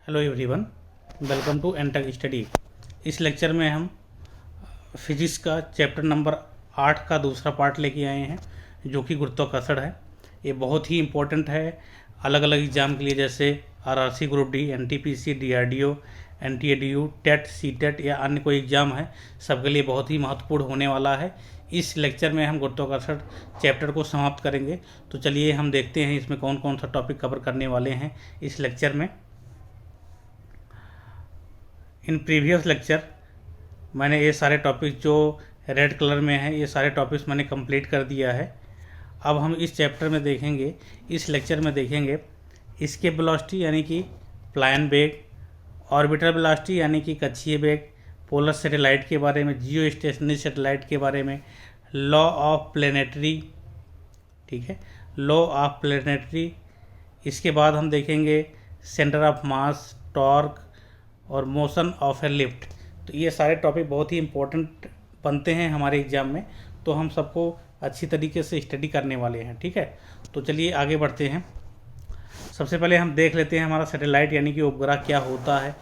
Hello everyone, welcome to Entech study. इस lecture में हम फिजिक्स का चैप्टर नंबर 8 का दूसरा पार्ट लेके आए हैं, जो कि गुरुत्वाकर्षण है। ये बहुत ही इम्पोर्टेंट है अलग अलग एग्जाम के लिए, जैसे RRC group D, NTPC, DRDO, एनटीएडीयू, टेट, सीटेट या अन्य कोई एग्ज़ाम है, सबके लिए बहुत ही महत्वपूर्ण होने वाला है। इस लेक्चर में हम गुरुत्वाकर्षण चैप्टर को समाप्त करेंगे। तो चलिए हम देखते हैं इसमें कौन कौन सा टॉपिक कवर करने वाले हैं इस लेक्चर में। इन प्रीवियस लेक्चर मैंने ये सारे टॉपिक जो रेड कलर में है, ये सारे टॉपिक्स मैंने कंप्लीट कर दिया है। अब हम इस चैप्टर में देखेंगे, इस लेक्चर में देखेंगे इसके वेलोसिटी यानी कि प्लायन वेग, ऑर्बिटल वेलोसिटी यानी कि कक्षीय वेग, पोलर सैटेलाइट के बारे में, जियो स्टेशनरी सैटेलाइट के बारे में, लॉ ऑफ प्लेनेटरी, ठीक है, लॉ ऑफ प्लेनेटरी। इसके बाद हम देखेंगे सेंटर ऑफ मास, टॉर्क और मोशन ऑफ ए लिफ्ट। तो ये सारे टॉपिक बहुत ही इम्पोर्टेंट बनते हैं हमारे एग्ज़ाम में, तो हम सबको अच्छी तरीके से स्टडी करने वाले हैं, ठीक है। तो चलिए आगे बढ़ते हैं। सबसे पहले हम देख लेते हैं हमारा सैटेलाइट यानी कि उपग्रह क्या होता है,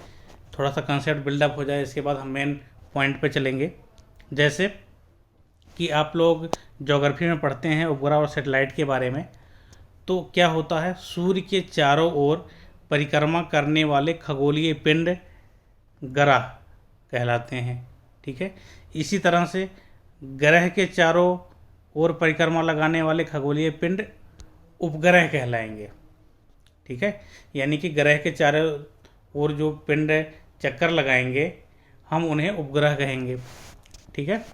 थोड़ा सा कंसेप्ट बिल्डअप हो जाए, इसके बाद हम मेन पॉइंट पे चलेंगे। जैसे कि आप लोग ज्योग्राफी में पढ़ते हैं उपग्रह और सैटेलाइट के बारे में, तो क्या होता है, सूर्य के चारों ओर परिक्रमा करने वाले खगोलीय पिंड ग्रह कहलाते हैं, ठीक है। इसी तरह से ग्रह के चारों ओर परिक्रमा लगाने वाले खगोलीय पिंड उपग्रह कहलाएंगे, ठीक है। यानी कि ग्रह के चारों ओर जो पिंड चक्कर लगाएंगे हम उन्हें उपग्रह कहेंगे, ठीक है।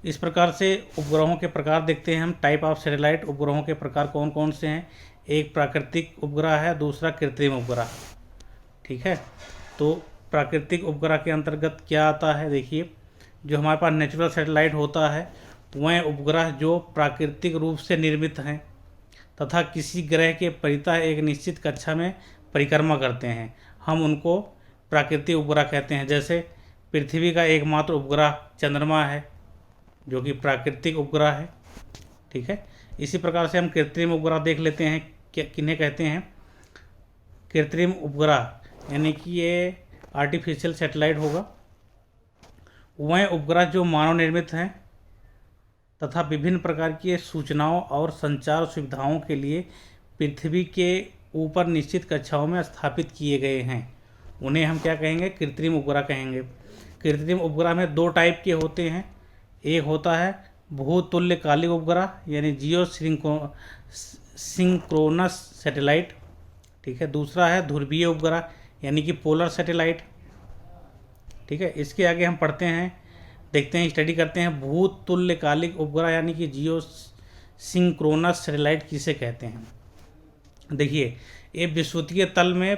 इस प्रकार से उपग्रहों के प्रकार देखते हैं हम। टाइप ऑफ सैटेलाइट, उपग्रहों के प्रकार कौन कौन से हैं। एक प्राकृतिक उपग्रह है, दूसरा कृत्रिम उपग्रह, ठीक है। तो प्राकृतिक उपग्रह के अंतर्गत क्या आता है, देखिए, जो हमारे पास नेचुरल सैटेलाइट होता है वह उपग्रह जो प्राकृतिक रूप से निर्मित हैं तथा किसी ग्रह के परितः एक निश्चित कक्षा में परिक्रमा करते हैं, हम उनको प्राकृतिक उपग्रह कहते हैं। जैसे पृथ्वी का एकमात्र उपग्रह चंद्रमा है, जो कि प्राकृतिक उपग्रह है, ठीक है। इसी प्रकार से हम कृत्रिम उपग्रह देख लेते हैं, किन्हें कहते हैं कृत्रिम उपग्रह, यानी कि ये आर्टिफिशियल सैटेलाइट होगा। वह उपग्रह जो मानव निर्मित हैं तथा विभिन्न प्रकार की सूचनाओं और संचार सुविधाओं के लिए पृथ्वी के ऊपर निश्चित कक्षाओं में स्थापित किए गए हैं, उन्हें हम क्या कहेंगे, कृत्रिम उपग्रह कहेंगे। कृत्रिम उपग्रह में दो टाइप के होते हैं। एक होता है भूतुल्यकालिक उपग्रह यानी जियो सिंक्रोनस सैटेलाइट, ठीक है। दूसरा है ध्रुवीय उपग्रह यानी कि पोलर सैटेलाइट, ठीक है। इसके आगे हम पढ़ते हैं, देखते हैं, स्टडी करते हैं भूतुल्यकालिक उपग्रह यानी कि जियो सिंक्रोनस सैटेलाइट किसे कहते हैं। देखिए, ये विषुवतीय तल में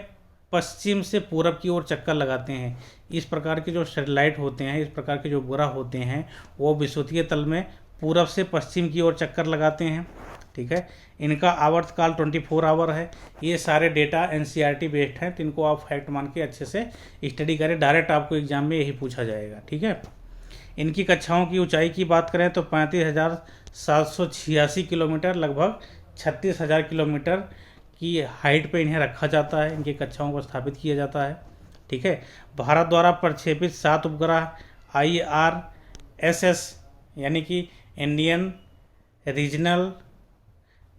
पश्चिम से पूरब की ओर चक्कर लगाते हैं। इस प्रकार के जो सैटेलाइट होते हैं, इस प्रकार के जो उपग्रह होते हैं, वो विषुवतीय तल में पूरब से पश्चिम की ओर चक्कर लगाते हैं, ठीक है। इनका आवर्तकाल 24 आवर है। ये सारे डेटा एनसीईआरटी बेस्ड हैं, तो इनको आप फैक्ट मान के अच्छे से स्टडी करें, डायरेक्ट आपको एग्जाम में यही पूछा जाएगा, ठीक है। इनकी कक्षाओं की ऊंचाई की बात करें तो 35,786 किलोमीटर, लगभग 36,000 किलोमीटर की हाइट पे इन्हें रखा जाता है, इनकी कक्षाओं को स्थापित किया जाता है, ठीक है। भारत द्वारा प्रक्षेपित 7 उपग्रह IRSS यानी कि Indian regional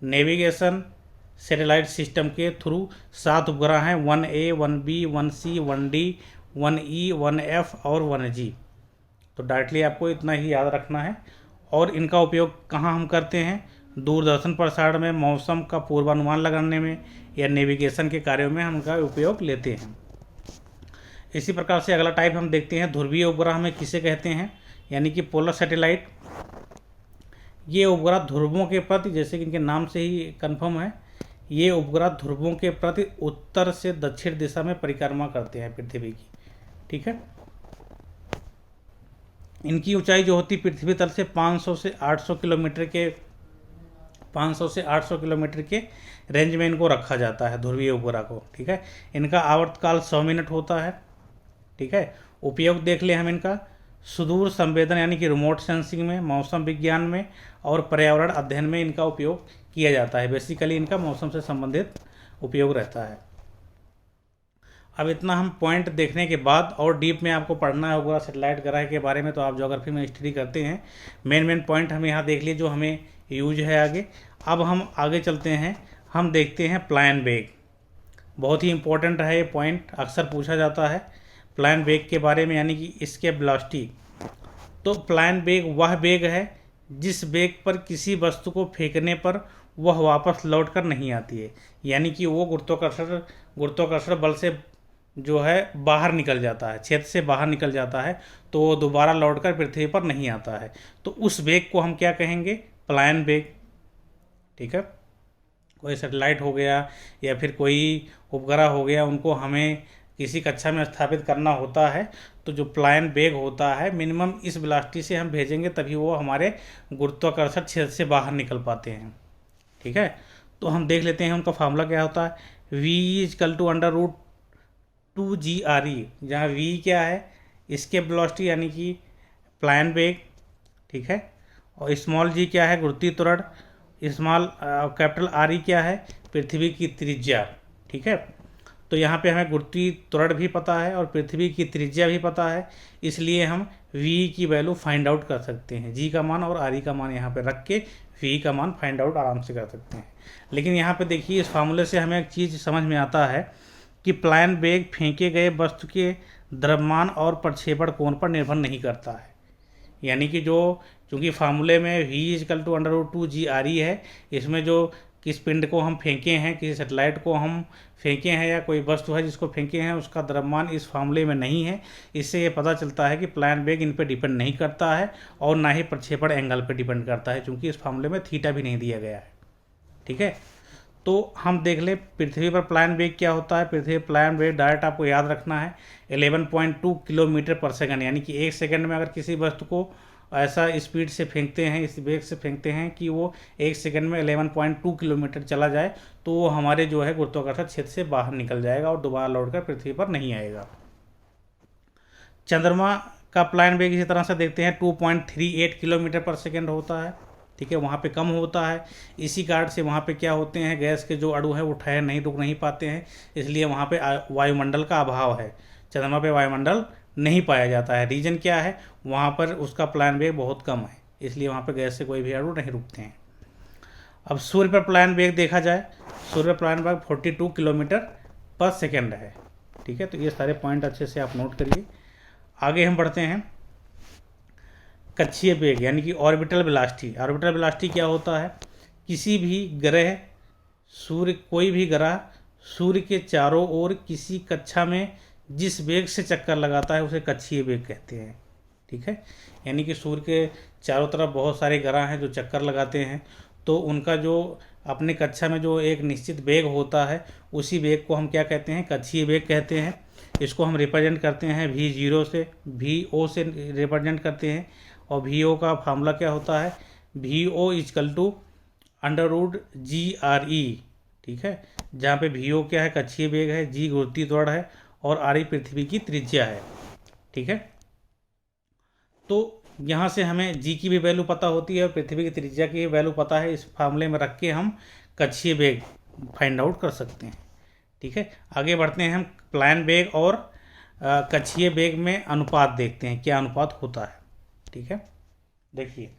navigation satellite system के थ्रू 7 उपग्रह हैं, 1A, 1B, 1C, 1D, 1E, 1F और 1G। तो डायरेक्टली आपको इतना ही याद रखना है। और इनका उपयोग कहाँ हम करते हैं, दूरदर्शन प्रसारण में, मौसम का पूर्वानुमान लगाने में या नेविगेशन के कार्यों में हम इनका उपयोग लेते हैं। इसी प्रकार से अगला टाइप हम देखते हैं ध्रुवीय उपग्रह में किसे कहते हैं, यानी कि पोलर सैटेलाइट। ये उपग्रह ध्रुवों के प्रति, जैसे कि इनके नाम से ही कन्फर्म है, ये उपग्रह ध्रुवों के प्रति उत्तर से दक्षिण दिशा में परिक्रमा करते हैं पृथ्वी की, ठीक है। इनकी ऊंचाई जो होती पृथ्वी तल से 500 से 800 किलोमीटर के रेंज में इनको रखा जाता है, ध्रुवीय उपग्रह को, ठीक है। इनका आवर्तकाल 100 मिनट होता है, ठीक है। उपयोग देख लें हम इनका, सुदूर संवेदन यानी कि रिमोट सेंसिंग में, मौसम विज्ञान में और पर्यावरण अध्ययन में इनका उपयोग किया जाता है। बेसिकली इनका मौसम से संबंधित उपयोग रहता है। अब इतना हम पॉइंट देखने के बाद और डीप में आपको पढ़ना होगा सेटेलाइट ग्रह के बारे में, तो आप ज्योग्राफी में स्टडी करते हैं। मेन पॉइंट हम यहाँ देख लिए जो हमें यूज है आगे। अब हम आगे चलते हैं, हम देखते हैं प्लान वेग। बहुत ही इंपॉर्टेंट है ये पॉइंट, अक्सर पूछा जाता है प्लान वेग के बारे में, यानी कि इसके वेलोसिटी। तो प्लान वेग वह वेग है जिस वेग पर किसी वस्तु को फेंकने पर वह वापस लौट कर नहीं आती है, यानी कि वो गुरुत्वाकर्षण बल से जो है बाहर निकल जाता है, क्षेत्र से बाहर निकल जाता है, तो वो दोबारा लौटकर पृथ्वी पर नहीं आता है। तो उस वेग को हम क्या कहेंगे? प्लान वेग। ठीक है, कोई सैटेलाइट हो गया या फिर कोई उपग्रह हो गया, उनको हमें किसी कक्षा में स्थापित करना होता है, तो जो प्लान वेग होता है मिनिमम इस वेलोसिटी से हम भेजेंगे तभी वो हमारे गुरुत्वाकर्षण क्षेत्र से बाहर निकल पाते हैं। ठीक है, तो हम देख लेते हैं उनका फार्मूला क्या होता है। v=√2GRE, जहाँ v क्या है? इसके वेलोसिटी यानी कि प्लान वेग। ठीक है, और स्मॉल g क्या है? गुरुत्वीय त्वरण। कैपिटल RE क्या है? पृथ्वी की त्रिज्या। ठीक है, तो यहाँ पे हमें गुरुत्वीय त्वरण भी पता है और पृथ्वी की त्रिज्या भी पता है, इसलिए हम v की वैल्यू फाइंड आउट कर सकते हैं। g का मान और RE का मान यहाँ पे रख के v का मान फाइंड आउट आराम से कर सकते हैं। लेकिन यहाँ पे देखिए, इस फार्मूले से हमें एक चीज़ समझ में आता है कि प्लान वेग फेंके गए वस्तु के द्रव्यमान और प्रक्षेपण कोण पर निर्भर नहीं करता है। यानी कि चूँकि फार्मूले में v=√2GRE है, इसमें जो किस पिंड को हम फेंके हैं, किसी सैटेलाइट को हम फेंके हैं या कोई वस्तु है जिसको फेंके हैं, उसका द्रव्यमान इस फार्मूले में नहीं है। इससे ये पता चलता है कि प्लान वेग इन पे डिपेंड नहीं करता है और ना ही प्रक्षेपण एंगल पे डिपेंड करता है, क्योंकि इस फार्मूले में थीटा भी नहीं दिया गया है। ठीक है, तो हम देख ले पृथ्वी पर प्लान वेग क्या होता है। पृथ्वी पर प्लान वेग डायरेक्ट आपको याद रखना है 11.2 किलोमीटर पर सेकंड, यानी कि एक सेकंड में अगर किसी वस्तु को ऐसा स्पीड से फेंकते हैं, इस वेग से फेंकते हैं कि वो एक सेकंड में 11.2 किलोमीटर चला जाए, तो वो हमारे जो है गुरुत्वाकर्षण क्षेत्र से बाहर निकल जाएगा और दोबारा लौटकर पृथ्वी पर नहीं आएगा। चंद्रमा का प्लान वेग इसी तरह से देखते हैं 2.38 किलोमीटर पर सेकेंड होता है। ठीक है, वहाँ पे कम होता है। इसी कारण से वहाँ पे क्या होते हैं, गैस के जो अणु हैं वो ठहर रुक नहीं पाते हैं, इसलिए वहाँ पे वायुमंडल का अभाव है। चंद्रमा पे वायुमंडल नहीं पाया जाता है। रीजन क्या है? वहाँ पर उसका प्लान वेग बहुत कम है, इसलिए वहाँ पे गैस से कोई भी अणु नहीं रुकते हैं। अब सूर्य पर प्लान वेग देखा जाए, सूर्य पर प्लान वेग 42 किलोमीटर पर सेकेंड है। ठीक है, तो ये सारे पॉइंट अच्छे से आप नोट करिए। आगे हम बढ़ते हैं, कक्षीय वेग यानी कि ऑर्बिटल वेलोसिटी। ऑर्बिटल वेलोसिटी क्या होता है? किसी भी ग्रह कोई भी ग्रह सूर्य के चारों ओर किसी कक्षा में जिस वेग से चक्कर लगाता है उसे कक्षीय वेग कहते हैं। ठीक है, यानी कि सूर्य के चारों तरफ बहुत सारे ग्रह हैं जो चक्कर लगाते हैं, तो उनका जो अपने कक्षा में जो एक निश्चित वेग होता है, उसी वेग को हम क्या कहते हैं? कक्षीय वेग कहते हैं। इसको हम रिप्रेजेंट करते हैं V0 से, VO से रिप्रेजेंट करते हैं। और VO का फार्मूला क्या होता है? VO=√GRE। ठीक है, जहाँ पे VO क्या है? कक्षीय वेग है, G गुरुत्वीय त्वरण है और RE पृथ्वी की त्रिज्या है। ठीक है, तो यहाँ से हमें G की भी वैल्यू पता होती है और पृथ्वी की त्रिज्या की वैल्यू पता है। इस फार्मूले में रख के हम कक्षीय वेग फाइंड आउट कर सकते हैं। ठीक है, आगे बढ़ते हैं, हम प्लान वेग और कक्षीय वेग में अनुपात देखते हैं, क्या अनुपात होता है। ठीक है, देखिए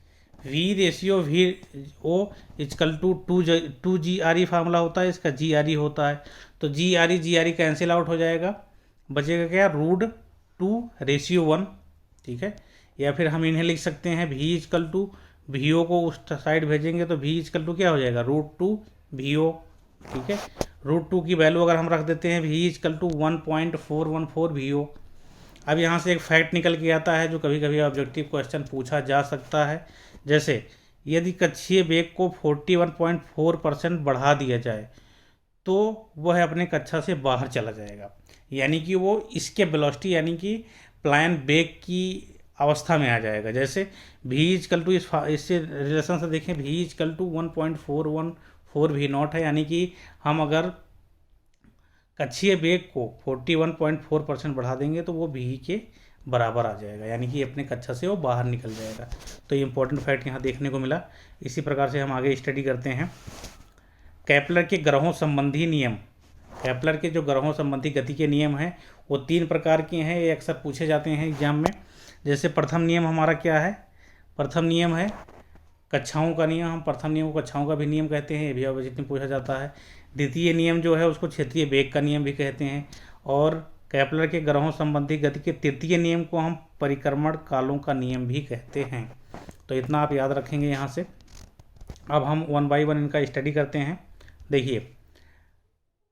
V/2GRE फार्मूला होता है, इसका GRE होता है, तो GRE कैंसिल आउट हो जाएगा, बचेगा क्या? √2:1। ठीक है, या फिर हम इन्हें लिख सकते हैं V/VO को उस साइड भेजेंगे तो V क्या हो जाएगा? √2VO। ठीक है, √2 की वैल्यू अगर हम रख देते हैं V=1.414 VO। अब यहाँ से एक फैक्ट निकल के आता है जो कभी कभी ऑब्जेक्टिव क्वेश्चन पूछा जा सकता है, जैसे यदि कक्षीय वेग को 41.4% बढ़ा दिया जाए तो वह अपने कक्षा से बाहर चला जाएगा, यानी कि वो इसके वेलोसिटी यानी कि प्लान वेग की अवस्था में आ जाएगा। जैसे इससे रिलेशन से देखें, V=1.414 V0 है, यानी कि हम अगर कक्षीय वेग को 41.4% बढ़ा देंगे तो वो V के बराबर आ जाएगा, यानी कि अपने कक्षा से वो बाहर निकल जाएगा। तो ये इंपॉर्टेंट फैक्ट यहाँ देखने को मिला। इसी प्रकार से हम आगे स्टडी करते हैं, केपलर के ग्रहों संबंधी नियम केपलर के जो ग्रहों संबंधी गति के नियम हैं वो 3 प्रकार के हैं, ये अक्सर पूछे जाते हैं एग्जाम में। जैसे प्रथम नियम हमारा क्या है, प्रथम नियम है कक्षाओं का नियम, हम प्रथम नियम को कक्षाओं का भी नियम कहते हैं, ये भी अवचित में पूछा जाता है। द्वितीय नियम जो है उसको क्षेत्रीय वेग का नियम भी कहते हैं, और केपलर के ग्रहों संबंधी गति के तृतीय नियम को हम परिक्रमण कालों का नियम भी कहते हैं। तो इतना आप याद रखेंगे यहाँ से। अब हम 1 बाय 1 इनका स्टडी करते हैं। देखिए,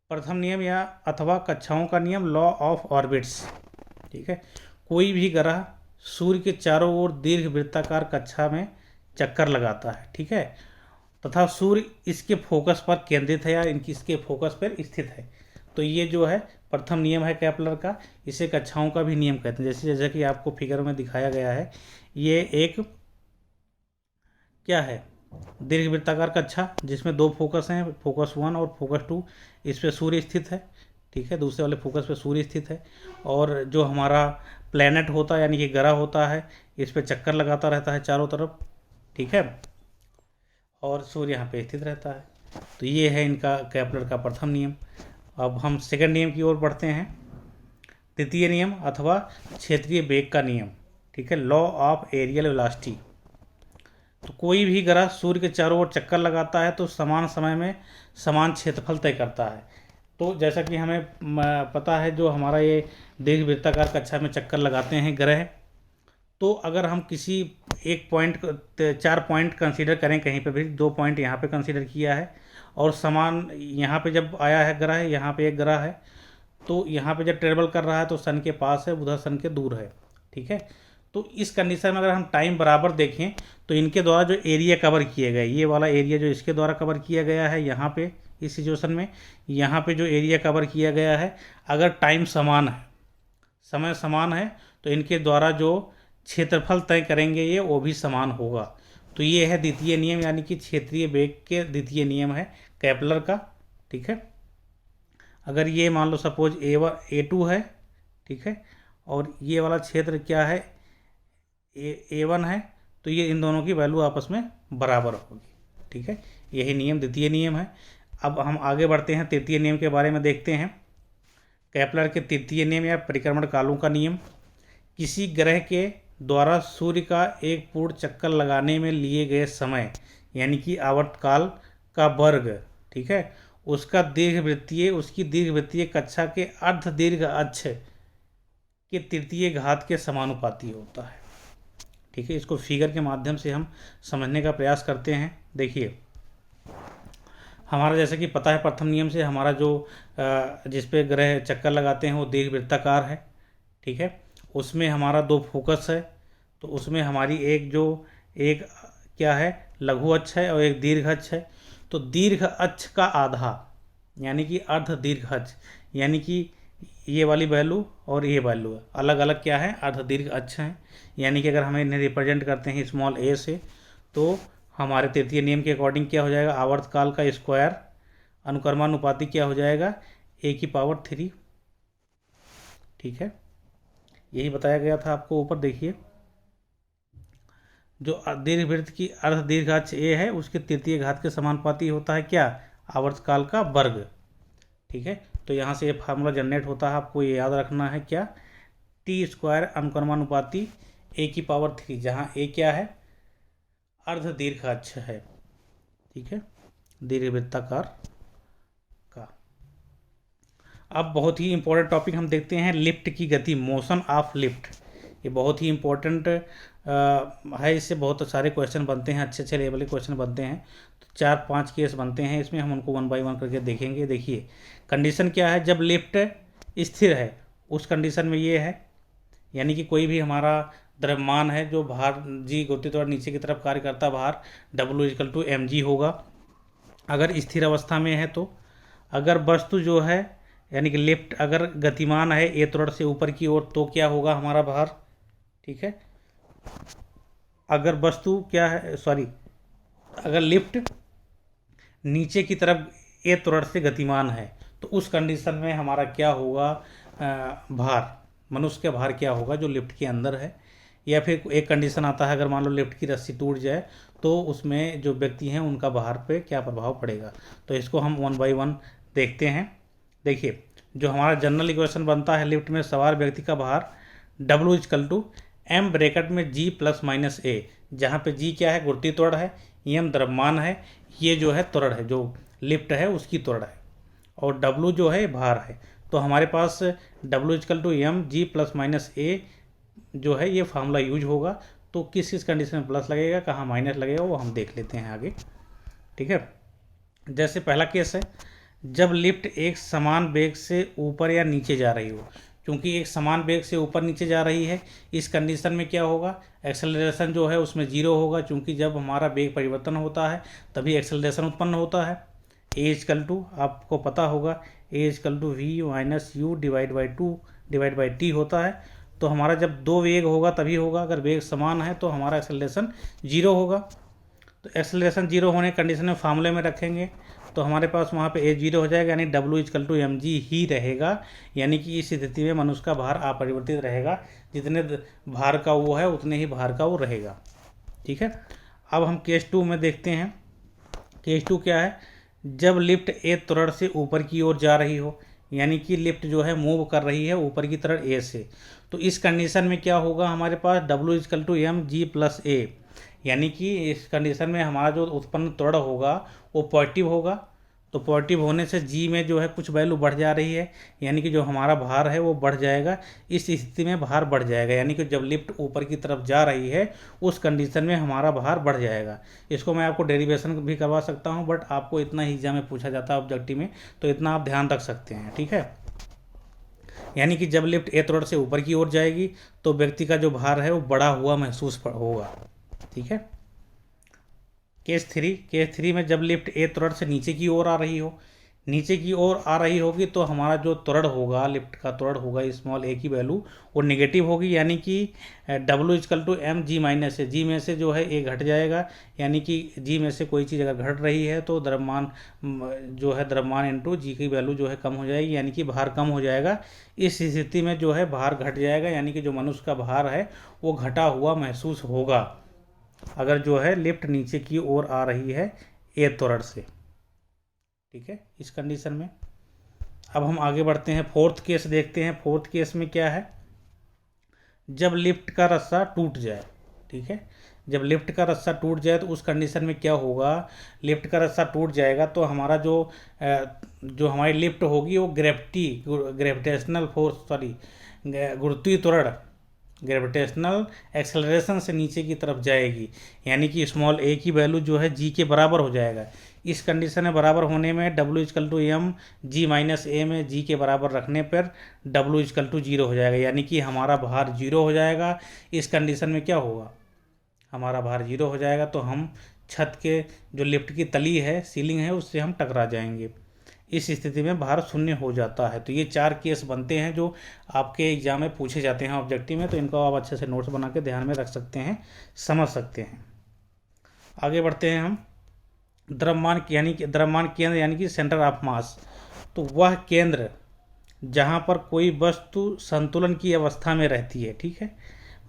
प्रथम नियम या अथवा कक्षाओं का नियम, लॉ ऑफ ऑर्बिट्स। ठीक है, कोई भी ग्रह सूर्य के चारों ओर दीर्घ वृत्ताकार कक्षा में चक्कर लगाता है, ठीक है, तथा सूर्य इसके फोकस पर केंद्रित है या इसके फोकस पर स्थित है। तो ये जो है प्रथम नियम है केपलर का, इसे कक्षाओं का भी नियम कहते हैं। जैसे कि आपको फिगर में दिखाया गया है, ये एक क्या है, दीर्घवृत्ताकार कक्षा जिसमें 2 फोकस हैं, फोकस 1 और फोकस 2। इस पे सूर्य स्थित है, ठीक है, दूसरे वाले फोकस पे सूर्य स्थित है, और जो हमारा प्लैनेट होता है यानी कि ग्रह होता है, इस पे चक्कर लगाता रहता है चारों तरफ, ठीक है, और सूर्य यहाँ पे स्थित रहता है। तो ये है इनका केपलर का प्रथम नियम। अब हम सेकंड नियम की ओर बढ़ते हैं, तृतीय नियम अथवा क्षेत्रीय वेग का नियम, ठीक है, लॉ ऑफ एरियल वेलोसिटी। तो कोई भी ग्रह सूर्य के चारों ओर चक्कर लगाता है तो समान समय में समान क्षेत्रफल तय करता है। तो जैसा कि हमें पता है, जो हमारा ये दीर्घवृत्ताकार कक्षा में चक्कर लगाते हैं ग्रह, तो अगर हम किसी एक पॉइंट, 4 पॉइंट कंसीडर करें, कहीं पे भी 2 पॉइंट यहाँ पे कंसीडर किया है, और समान यहाँ पे जब आया है ग्रह, यहाँ पे एक ग्रह है, तो यहाँ पे जब ट्रेवल कर रहा है तो सन के पास है, उधर सन के दूर है, ठीक है। तो इस कंडीशन में अगर हम टाइम बराबर देखें तो इनके द्वारा जो एरिया कवर किए गए, ये वाला एरिया जो इसके द्वारा कवर किया गया है यहाँ पे इस सिचुएशन में, यहाँ पे जो एरिया कवर किया गया है, अगर टाइम समान है, समय समान है, तो इनके द्वारा जो क्षेत्रफल तय करेंगे ये वो भी समान होगा। तो ये है द्वितीय नियम, यानी कि क्षेत्रीय वेग के द्वितीय नियम है केपलर का, ठीक है। अगर ये मान लो सपोज A2 है, ठीक है, और ये वाला क्षेत्र क्या है, A1 है, तो ये इन दोनों की वैल्यू आपस में बराबर होगी, ठीक है। यही नियम द्वितीय नियम है। अब हम आगे बढ़ते हैं, तृतीय नियम के बारे में देखते हैं। केपलर के तृतीय नियम या परिक्रमण कालों का नियम, किसी ग्रह के द्वारा सूर्य का एक पूर्ण चक्कर लगाने में लिए गए समय यानी कि आवर्तकाल का वर्ग, ठीक है, उसकी दीर्घवृत्तीय कक्षा के अर्ध दीर्घ अक्ष के तृतीय घात के समानुपाती होता है, ठीक है। इसको फिगर के माध्यम से हम समझने का प्रयास करते हैं। देखिए, हमारा जैसे कि पता है प्रथम नियम से, हमारा जो जिस पे ग्रह चक्कर लगाते हैं वो दीर्घवृत्ताकार है, ठीक है, उसमें हमारा 2 फोकस है, तो उसमें हमारी एक क्या है, लघु अक्ष है और एक दीर्घ अक्ष है। तो दीर्घ अक्ष का आधा यानी कि अर्ध दीर्घ अक्ष, यानी कि ये वाली वैल्यू और ये वैल्यू अलग अलग क्या है, अर्ध दीर्घ अक्ष हैं। यानी कि अगर हमें इन्हें रिप्रेजेंट करते हैं स्मॉल a से, तो हमारे तृतीय नियम के अकॉर्डिंग क्या हो जाएगा, आवर्तकाल का स्क्वायर अनुक्रमानुपाती क्या हो जाएगा, a⁴, ठीक है। यही बताया गया था आपको ऊपर। देखिए, जो दीर्घवृत्त की अर्ध दीर्घ अक्ष a है उसके तृतीय घात के समानुपाती होता है क्या, आवर्तकाल का वर्ग, ठीक है। तो यहाँ से ये फार्मूला जनरेट होता है, आपको ये याद रखना है क्या, t² अनुक्रमानुपाती a⁴, जहाँ a क्या है, अर्ध दीर्घ अक्ष है, ठीक है, दीर्घवृत्ताकार का। अब बहुत ही इंपॉर्टेंट टॉपिक हम देखते हैं, लिफ्ट की गति, मोशन ऑफ लिफ्ट। ये बहुत ही इंपॉर्टेंट है, इससे बहुत सारे क्वेश्चन बनते हैं, अच्छे अच्छे लेवल के क्वेश्चन बनते हैं। तो 4-5 केस बनते हैं इसमें, हम उनको 1 बाय 1 करके देखेंगे। देखिए, कंडीशन क्या है, जब लिफ्ट स्थिर है उस कंडीशन में ये है, यानी कि कोई भी हमारा द्रव्यमान है जो भार जी गति द्वारा नीचे की तरफ कार्य करता भार W = mg होगा अगर स्थिर अवस्था में है। तो अगर वस्तु जो है यानी कि लिफ्ट अगर गतिमान है a त्वरण से ऊपर की ओर, तो क्या होगा हमारा भार, ठीक है। अगर वस्तु क्या है, अगर लिफ्ट नीचे की तरफ a त्वरण से गतिमान है, तो उस कंडीशन में हमारा क्या होगा, भार, मनुष्य का भार क्या होगा जो लिफ्ट के अंदर है। या फिर एक कंडीशन आता है, अगर मान लो लिफ्ट की रस्सी टूट जाए तो उसमें जो व्यक्ति हैं उनका भार पे क्या प्रभाव पड़ेगा। तो इसको हम 1 बाय 1 देखते हैं। देखिए जो हमारा जनरल इक्वेशन बनता है लिफ्ट में सवार व्यक्ति का भार W is equal to M bracket में G प्लस माइनस A, जहाँ पे G क्या है, गुरुत्वीय त्वरण है, M द्रव्यमान है, ये जो है त्वरण है, जो लिफ्ट है उसकी त्वरण है, और W जो है भार है। तो हमारे पास W is equal to M G plus minus A जो है ये फार्मूला यूज होगा। तो किस किस कंडीशन में प्लस लगेगा, कहाँ माइनस लगेगा, वो हम देख लेते हैं आगे। ठीक है, जैसे पहला केस है, जब लिफ्ट एक समान वेग से ऊपर या नीचे जा रही हो। क्योंकि एक समान वेग से ऊपर नीचे जा रही है, इस कंडीशन में क्या होगा, एक्सेलरेशन जो है उसमें जीरो होगा, क्योंकि जब हमारा वेग परिवर्तन होता है तभी एक्सेलरेशन उत्पन्न होता है। ए इजकल टू आपको पता होगा, a is equal to v minus u divide by two divide by t होता है। तो हमारा जब दो वेग होगा तभी होगा, अगर वेग समान है तो हमारा एक्सेलरेशन जीरो होगा। तो एक्सेलरेशन जीरो होने कंडीशन में फार्मूले में रखेंगे तो हमारे पास वहाँ पे ए जीरो हो जाएगा, यानी W is equal to m g ही रहेगा। यानी कि इस स्थिति में मनुष्य का भार अपरिवर्तित रहेगा, जितने भार का वो है उतने ही भार का वो रहेगा। ठीक है, अब हम केस 2 में देखते हैं। केस 2 क्या है, जब लिफ्ट ए त्वरण से ऊपर की ओर जा रही हो, यानी कि लिफ्ट जो है मूव कर रही है ऊपर की तरफ ए से। तो इस कंडीशन में क्या होगा, हमारे पास W is equal to m g plus a, यानी कि इस कंडीशन में हमारा जो उत्पन्न त्वरण होगा वो पॉजिटिव होगा। तो पॉजिटिव होने से जी में जो है कुछ वैल्यू बढ़ जा रही है, यानी कि जो हमारा भार है वो बढ़ जाएगा। इस स्थिति में भार बढ़ जाएगा, यानी कि जब लिफ्ट ऊपर की तरफ जा रही है उस कंडीशन में हमारा भार बढ़ जाएगा। इसको मैं आपको डेरिवेशन भी करवा सकता हूँ, बट आपको इतना ही एग्जाम में पूछा जाता है ऑब्जेक्टिव में, तो इतना आप ध्यान रख सकते हैं। ठीक है, यानी कि जब लिफ्ट ए त्वरण से ऊपर की ओर जाएगी तो व्यक्ति का जो भार है वो बढ़ा हुआ महसूस होगा। ठीक है, केस 3 में जब लिफ्ट ए त्वरण से नीचे की ओर आ रही हो, नीचे की ओर आ रही होगी तो हमारा जो त्वरण होगा, लिफ्ट का त्वरण होगा, स्मॉल ए की वैल्यू वो नेगेटिव होगी, यानी कि W is equal to m g minus a, g में से जो है ए घट जाएगा, यानी कि जी में से कोई चीज़ अगर घट रही है तो द्रव्यमान जो है द्रव्यमान इंटू जी की वैल्यू जो है कम हो जाएगी, यानी कि भार कम हो जाएगा। इस स्थिति में जो है भार घट जाएगा, यानी कि जो मनुष्य का भार है वो घटा हुआ महसूस होगा अगर जो है लिफ्ट नीचे की ओर आ रही है ए त्वरण से। ठीक है, इस कंडीशन में अब हम आगे बढ़ते हैं, फोर्थ केस देखते हैं। फोर्थ केस में क्या है, जब लिफ्ट का रस्सा टूट जाए। ठीक है, जब लिफ्ट का रस्सा टूट जाए तो उस कंडीशन में क्या होगा, लिफ्ट का रस्सा टूट जाएगा तो हमारा जो हमारी लिफ्ट होगी वो ग्रेविटेशनल फोर्स गुरुत्वीय त्वरण ग्रेविटेशनल एक्सेलरेशन से नीचे की तरफ जाएगी, यानी कि स्मॉल ए की वैल्यू जो है जी के बराबर हो जाएगा। इस कंडीशन में बराबर होने में W is equal to m g minus ए में जी के बराबर रखने पर W इजकल टू जीरो हो जाएगा, यानी कि हमारा भार जीरो हो जाएगा। इस कंडीशन में क्या होगा, हमारा भार जीरो हो जाएगा तो हम छत के जो लिफ्ट की तली है, सीलिंग है, उससे हम टकरा जाएंगे। इस स्थिति में भार शून्य हो जाता है। तो ये 4 केस बनते हैं जो आपके एग्जाम में पूछे जाते हैं ऑब्जेक्टिव में, तो इनको आप अच्छे से नोट्स बना के ध्यान में रख सकते हैं, समझ सकते हैं। आगे बढ़ते हैं हम, द्रव्यमान केंद्र यानी कि सेंटर ऑफ मास। तो वह केंद्र जहाँ पर कोई वस्तु संतुलन की अवस्था में रहती है। ठीक है,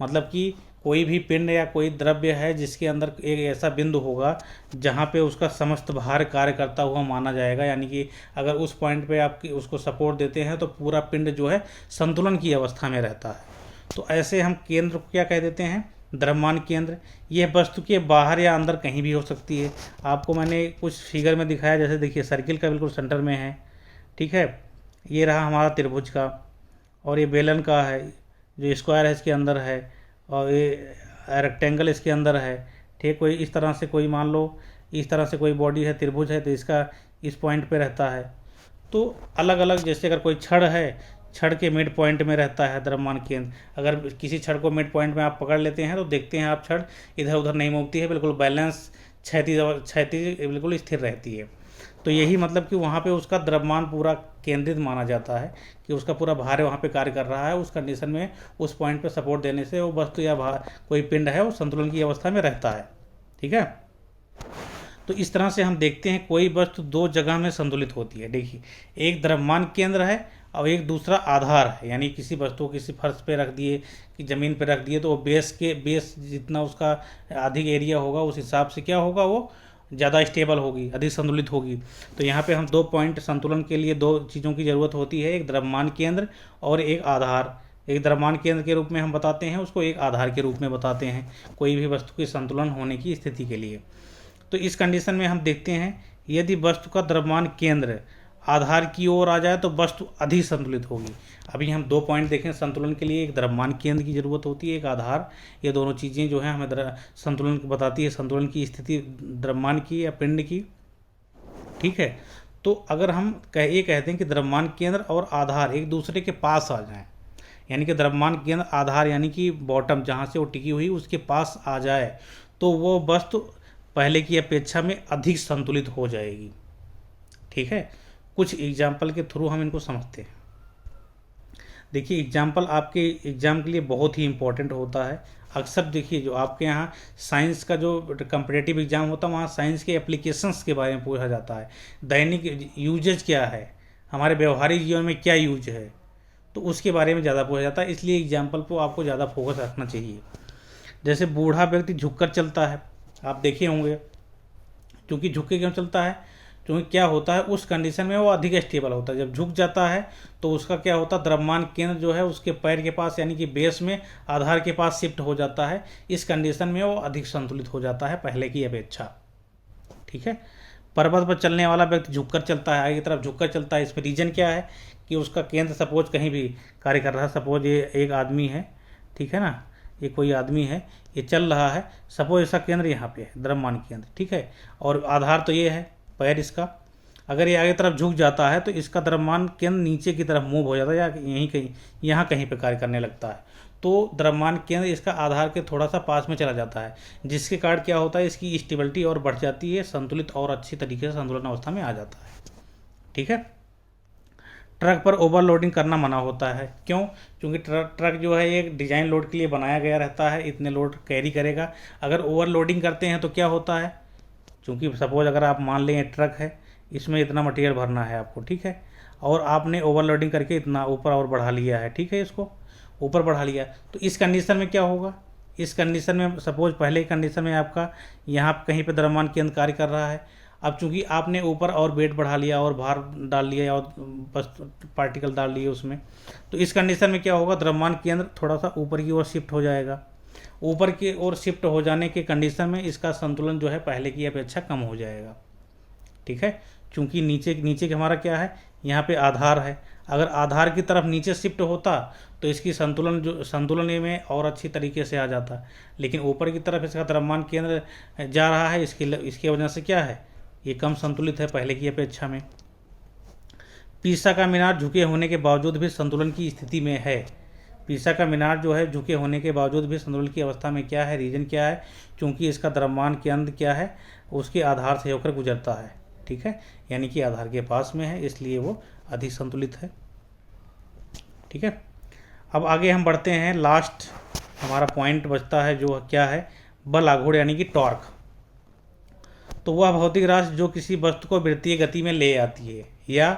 मतलब कि कोई भी पिंड या कोई द्रव्य है जिसके अंदर एक ऐसा बिंदु होगा जहाँ पे उसका समस्त भार कार्य करता हुआ माना जाएगा, यानी कि अगर उस पॉइंट पे आप उसको सपोर्ट देते हैं तो पूरा पिंड जो है संतुलन की अवस्था में रहता है। तो ऐसे हम केंद्र को क्या कह देते हैं, द्रव्यमान केंद्र। यह वस्तु के बाहर या अंदर कहीं भी हो सकती है। आपको मैंने कुछ फिगर में दिखाया, जैसे देखिए सर्किल का बिल्कुल सेंटर में है। ठीक है, ये रहा हमारा त्रिभुज का, और ये बेलन का है जो स्क्वायर है इसके अंदर है, और ये रेक्टेंगल इसके अंदर है। ठीक, कोई इस तरह से, कोई मान लो इस तरह से कोई बॉडी है, त्रिभुज है, तो इसका इस पॉइंट पे रहता है। तो अलग अलग, जैसे अगर कोई छड़ है, छड़ के मिड पॉइंट में रहता है द्रव्यमान केंद्र। अगर किसी छड़ को मिड पॉइंट में आप पकड़ लेते हैं तो देखते हैं आप छड़ इधर उधर नहीं मूवती है, बिल्कुल बैलेंस क्षैतिज बिल्कुल स्थिर रहती है। तो यही मतलब कि वहाँ पे उसका द्रव्यमान पूरा केंद्रित माना जाता है, कि उसका पूरा भार वहाँ पे कार्य कर रहा है। उस कंडीशन में उस पॉइंट पे सपोर्ट देने से वो वस्तु या भार कोई पिंड है वो संतुलन की अवस्था में रहता है। ठीक है, तो इस तरह से हम देखते हैं कोई वस्तु दो जगह में संतुलित होती है। देखिए, एक द्रव्यमान केंद्र है और एक दूसरा आधार है, यानी किसी वस्तु को किसी फर्श पे रख दिए कि ज़मीन पे रख दिए तो वो बेस जितना उसका अधिक एरिया होगा उस हिसाब से क्या होगा, वो ज़्यादा स्टेबल होगी, अधिक संतुलित होगी। तो यहाँ पे हम 2 पॉइंट संतुलन के लिए 2 चीज़ों की ज़रूरत होती है, एक द्रव्यमान केंद्र और एक आधार। एक द्रव्यमान केंद्र के रूप में हम बताते हैं उसको, एक आधार के रूप में बताते हैं कोई भी वस्तु की संतुलन होने की स्थिति के लिए। तो इस कंडीशन में हम देखते हैं यदि वस्तु का द्रव्यमान केंद्र आधार की ओर आ जाए तो वस्तु अधिक संतुलित होगी। अभी हम 2 पॉइंट देखें संतुलन के लिए, एक द्रव्यमान केंद्र की जरूरत होती है, एक आधार। ये दोनों चीज़ें जो हैं हमें संतुलन बताती है, संतुलन की स्थिति द्रव्यमान की या पिंड की। ठीक है, तो अगर हम ये कहते हैं कि द्रव्यमान केंद्र और आधार एक दूसरे के पास आ जाएं, यानी कि द्रव्यमान केंद्र आधार यानी कि बॉटम जहाँ से वो टिकी हुई उसके पास आ जाए, तो वो वस्तु पहले की अपेक्षा में अधिक संतुलित हो जाएगी। ठीक है, कुछ एग्जाम्पल के थ्रू हम इनको समझते हैं। देखिए, एग्जाम्पल आपके एग्ज़ाम के लिए बहुत ही इम्पोर्टेंट होता है। अक्सर देखिए जो आपके यहाँ साइंस का जो कम्पिटिटिव एग्ज़ाम होता है वहाँ साइंस के एप्लीकेशंस के बारे में पूछा जाता है, दैनिक यूजेज क्या है, हमारे व्यवहारिक जीवन में क्या यूज है, तो उसके बारे में ज़्यादा पूछा जाता है। इसलिए एग्जाम्पल पर आपको ज़्यादा फोकस रखना चाहिए। जैसे बूढ़ा व्यक्ति झुककर चलता है, आप देखे होंगे, क्योंकि झुक के क्यों चलता है, क्योंकि क्या होता है उस कंडीशन में वो अधिक स्टेबल होता है। जब झुक जाता है तो उसका क्या होता है, द्रव्यमान केंद्र जो है उसके पैर के पास यानी कि बेस में आधार के पास शिफ्ट हो जाता है। इस कंडीशन में वो अधिक संतुलित हो जाता है पहले की अपेक्षा। ठीक है, पर्वत पर चलने वाला व्यक्ति झुककर चलता है, आगे की तरफ झुककर चलता है। इसमें रीजन क्या है कि उसका केंद्र सपोज कहीं भी कार्य कर रहा है। सपोज ये एक आदमी है, ठीक है ना, ये कोई आदमी है, ये चल रहा है, सपोज इसका केंद्र यहाँ पे है, द्रव्यमान केंद्र। ठीक है, और आधार तो ये है पैर इसका। अगर ये आगे तरफ झुक जाता है तो इसका द्रव्यमान केंद्र नीचे की तरफ मूव हो जाता है या यहीं कहीं यहाँ कहीं पे कार्य करने लगता है। तो द्रव्यमान केंद्र इसका आधार के थोड़ा सा पास में चला जाता है, जिसके कारण क्या होता है इसकी स्टेबिलिटी और बढ़ जाती है, संतुलित और अच्छी तरीके से संतुलन अवस्था में आ जाता है। ठीक है, ट्रक पर ओवरलोडिंग करना मना होता है। क्यों? क्योंकि ट्रक जो है एक डिजाइन लोड के लिए बनाया गया रहता है, इतने लोड कैरी करेगा। अगर ओवरलोडिंग करते हैं तो क्या होता है, क्योंकि सपोज अगर आप मान लें ट्रक है, इसमें इतना मटेरियल भरना है आपको, ठीक है, और आपने ओवरलोडिंग करके इतना ऊपर और बढ़ा लिया है, ठीक है, इसको ऊपर बढ़ा लिया, तो इस कंडीशन में क्या होगा, इस कंडीशन में सपोज पहले कंडीशन में आपका यहाँ कहीं पे द्रव्यमान केंद्र कार्य कर रहा है। अब चूंकि आपने ऊपर और वेट बढ़ा लिया और भार डाल लिया और बस पार्टिकल डाल लिए उसमें, तो इस कंडीशन में क्या होगा, द्रव्यमान केंद्र थोड़ा सा ऊपर की ओर शिफ्ट हो जाएगा। ऊपर की ओर शिफ्ट हो जाने के कंडीशन में इसका संतुलन जो है पहले की अपेक्षा कम हो जाएगा। ठीक है, क्योंकि नीचे के हमारा क्या है, यहाँ पे आधार है। अगर आधार की तरफ नीचे शिफ्ट होता तो इसकी संतुलन में और अच्छी तरीके से आ जाता, लेकिन ऊपर की तरफ इसका द्रव्यमान केंद्र जा रहा है, इसकी वजह से क्या है, ये कम संतुलित है पहले की अपेक्षा में। पीसा का मीनार झुके होने के बावजूद भी संतुलन की स्थिति में है। पीसा का मीनार जो है झुके होने के बावजूद भी संतुलन की अवस्था में क्या है, रीजन क्या है, क्योंकि इसका द्रव्यमान केंद्र क्या है, उसके आधार से होकर गुजरता है। ठीक है, यानी कि आधार के पास में है, इसलिए वो अधिक संतुलित है। ठीक है, अब आगे हम बढ़ते हैं, लास्ट हमारा पॉइंट बचता है जो क्या है, बल आघूर्ण यानी कि टॉर्क। तो वह भौतिक राशि जो किसी वस्तु को वृत्तीय गति में ले आती है या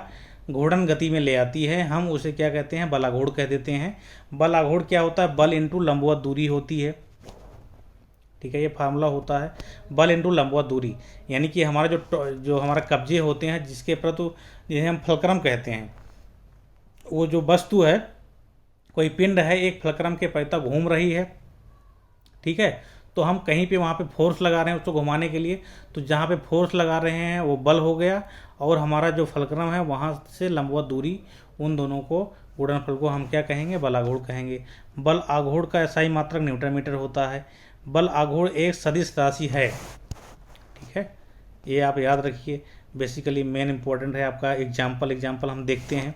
घूर्णन गति में ले आती है, हम उसे क्या कहते हैं, बल आघूर्ण कह देते हैं। बल आघूर्ण क्या होता है, बल इंटू लंबवत दूरी होती है। ठीक है, ये फार्मूला होता है बल इंटू लंबवत दूरी, यानी कि हमारा जो हमारा कब्जे होते हैं जिसके प्रति जिन्हें हम फलक्रम कहते हैं, वो जो वस्तु है, कोई पिंड है एक फलक्रम के परितः घूम रही है, ठीक है, तो हम कहीं पे वहाँ पे फोर्स लगा रहे हैं उसको घुमाने के लिए, तो जहाँ पे फोर्स लगा रहे हैं वो बल हो गया, और हमारा जो फलक्रम है वहाँ से लंबवत दूरी, उन दोनों को गुणनफल को हम क्या कहेंगे, बल आघूर्ण कहेंगे। बल आघूर्ण का SI मात्रक न्यूटन मीटर होता है। बल आघूर्ण एक सदिश राशि है। ठीक है, ये आप याद रखिए, बेसिकली मेन इंपॉर्टेंट है आपका। एग्जाम्पल हम देखते हैं,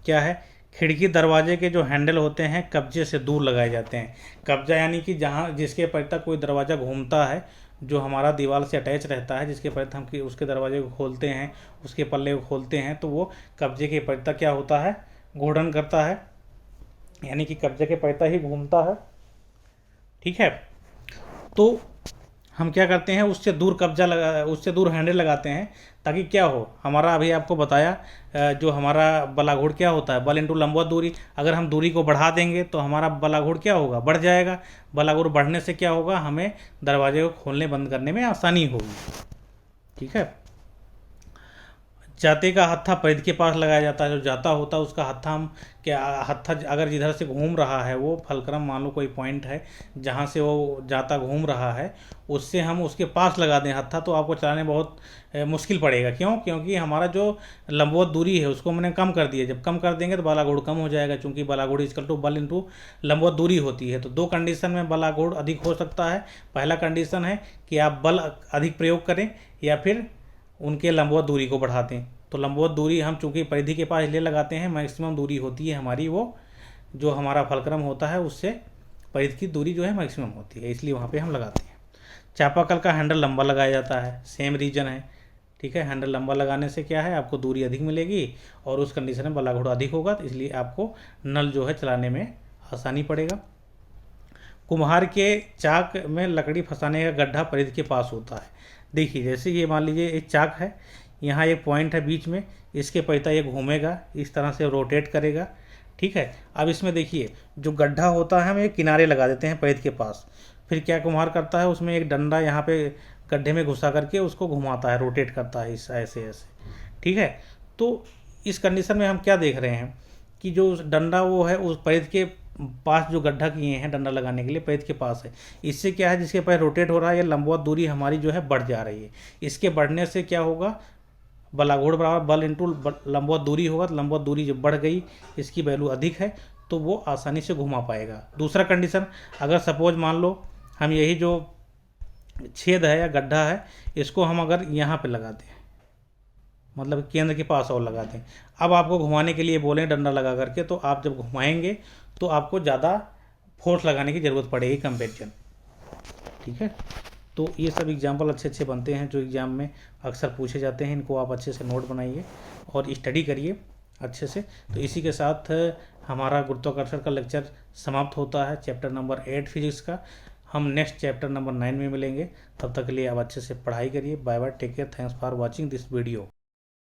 क्या है, खिड़की दरवाजे के जो हैंडल होते हैं कब्जे से दूर लगाए जाते हैं। कब्जा यानी कि जहाँ जिसके परितः कोई दरवाज़ा घूमता है, जो हमारा दीवार से अटैच रहता है, जिसके परितः हम उसके दरवाजे को खोलते हैं, उसके पल्ले को खोलते हैं, तो वो कब्जे के परितः क्या होता है, घूर्णन करता है, यानी कि कब्जे के परितः ही घूमता है। ठीक है, तो हम क्या करते हैं, उससे दूर हैंडल लगाते हैं, ताकि क्या हो, हमारा अभी आपको बताया जो हमारा बल आघूर्ण क्या होता है, बल इंटू लंबवत दूरी। अगर हम दूरी को बढ़ा देंगे तो हमारा बल आघूर्ण क्या होगा, बढ़ जाएगा। बल आघूर्ण बढ़ने से क्या होगा, हमें दरवाजे को खोलने बंद करने में आसानी होगी। ठीक है। जाते का हत्था परिधि के पास लगाया जाता है। जो जाता होता है उसका हत्था हम क्या, हत्था अगर जिधर से घूम रहा है वो फलक्रम, मान लो कोई पॉइंट है जहाँ से वो जाता घूम रहा है, उससे हम उसके पास लगा दें हत्था, तो आपको चलाने बहुत मुश्किल पड़ेगा। क्यों? क्योंकि हमारा जो लंबवत दूरी है उसको मैंने कम कर दिया। जब कम कर देंगे तो बलाघूर्ण कम हो जाएगा, क्योंकि बलाघूर्ण इक्वल टू बल इंटू लंबवत दूरी होती है। तो दो कंडीशन में बलाघूर्ण अधिक हो सकता है। पहला कंडीशन है कि आप बल अधिक प्रयोग करें या फिर उनके लंबवत दूरी को बढ़ाते हैं। तो लंबवत दूरी हम चूंकि परिधि के पास इसलिए लगाते हैं, मैक्सिमम दूरी होती है हमारी वो, जो हमारा फलक्रम होता है उससे परिधि की दूरी जो है मैक्सिमम होती है, इसलिए वहाँ पे हम लगाते हैं। चापाकल का हैंडल लंबा लगाया जाता है, सेम रीजन है। ठीक है, हैंडल लंबा लगाने से क्या है, आपको दूरी अधिक मिलेगी और उस कंडीशन में बलाघूर्ण अधिक होगा, तो इसलिए आपको नल जो है चलाने में आसानी पड़ेगा। कुम्हार के चाक में लकड़ी फंसाने का गड्ढा परिधि के पास होता है। देखिए, जैसे ये मान लीजिए एक चाक है, यहाँ एक पॉइंट है बीच में, इसके पहिया ये घूमेगा, इस तरह से रोटेट करेगा। ठीक है, अब इसमें देखिए जो गड्ढा होता है हम ये किनारे लगा देते हैं परिधि के पास। फिर क्या कुम्हार करता है, उसमें एक डंडा यहाँ पे गड्ढे में घुसा करके उसको घुमाता है, रोटेट करता है इस ऐसे ऐसे। ठीक है, तो इस कंडीशन में हम क्या देख रहे हैं कि जो डंडा वो है उस परिधि के पास जो गड्ढा किए हैं डंडा लगाने के लिए परिधि के पास है। इससे क्या है, जिसके पास रोटेट हो रहा है, ये लंबवत दूरी हमारी जो है बढ़ जा रही है। इसके बढ़ने से क्या होगा, बलाघूर्ण बराबर बल इंटू लंबवत दूरी होगा। तो लंबवत दूरी जब बढ़ गई, इसकी वैल्यू अधिक है, तो वो आसानी से घुमा पाएगा। दूसरा कंडीशन, अगर सपोज मान लो हम यही जो छेद है या गड्ढा है, इसको हम अगर यहाँ पे लगा दें, मतलब केंद्र के पास और लगा दें, अब आपको घुमाने के लिए बोलें डंडा लगा करके, तो आप जब घुमाएंगे तो आपको ज़्यादा फोर्स लगाने की ज़रूरत पड़ेगी कंपेरिजन। ठीक है, तो ये सब एग्जाम्पल अच्छे अच्छे बनते हैं जो एग्ज़ाम में अक्सर पूछे जाते हैं। इनको आप अच्छे से नोट बनाइए और स्टडी करिए अच्छे से। तो इसी के साथ हमारा गुरुत्वाकर्षण का लेक्चर समाप्त होता है, चैप्टर नंबर 8 फिजिक्स का। हम नेक्स्ट चैप्टर नंबर 9 में मिलेंगे। तब तक के लिए आप अच्छे से पढ़ाई करिए। Bye bye, take care, thanks for watching this video.